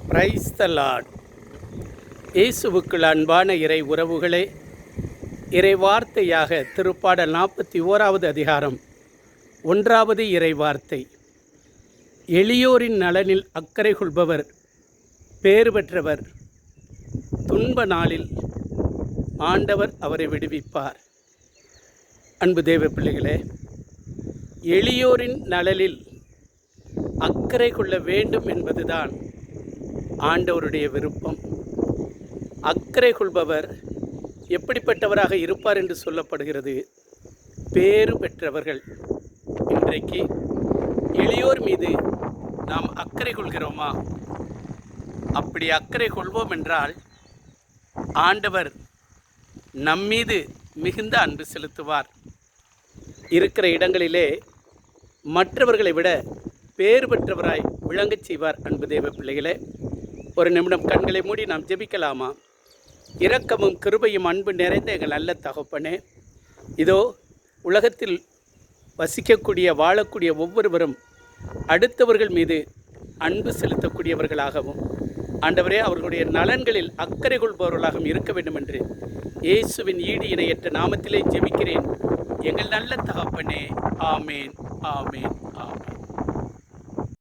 Praise the Lord. இயேசுவுக்குள் அன்பான இறை உறவுகளே, இறை வார்த்தையாக திருப்பாடல் 41வது அதிகாரம் 1வது இறை வார்த்தை. எளியோரின் நலனில் அக்கறை கொள்பவர் பேறு பெற்றவர், துன்ப நாளில் ஆண்டவர் அவரை விடுவிப்பார். அன்பு தேவ பிள்ளைகளே, எளியோரின் நலனில் அக்கறை கொள்ள வேண்டும் என்பதுதான் ஆண்டவருடைய விருப்பம். அக்கறை கொள்பவர் எப்படிப்பட்டவராக இருப்பார் என்று சொல்லப்படுகிறது? பேறு பெற்றவர்கள். இன்றைக்கு எளியோர் மீது நாம் அக்கறை கொள்கிறோமா? அப்படி அக்கறை கொள்வோம் என்றால் ஆண்டவர் நம்மீது மிகுந்த அன்பு செலுத்துவார். இருக்கிற இடங்களிலே மற்றவர்களை விட பேறு பெற்றவராய் விளங்கச் செய்வார். அன்பு தேவ பிள்ளைகளே, ஒரு நிமிடம் கண்களை மூடி நாம் ஜெபிக்கலாமா? இரக்கமும் கிருபையும் அன்பு நிறைந்த எங்கள் நல்ல தகப்பனே, இதோ உலகத்தில் வசிக்கக்கூடிய வாழக்கூடிய ஒவ்வொருவரும் அடுத்தவர்கள் மீது அன்பு செலுத்தக்கூடியவர்களாகவும், ஆண்டவரே அவர்களுடைய நலன்களில் அக்கறை கொள்பவர்களாகவும் இருக்க வேண்டும் என்று இயேசுவின் ஈடு இணையற்ற நாமத்திலே ஜெபிக்கிறேன் எங்கள் நல்ல தகப்பனே. ஆமேன், ஆமேன்.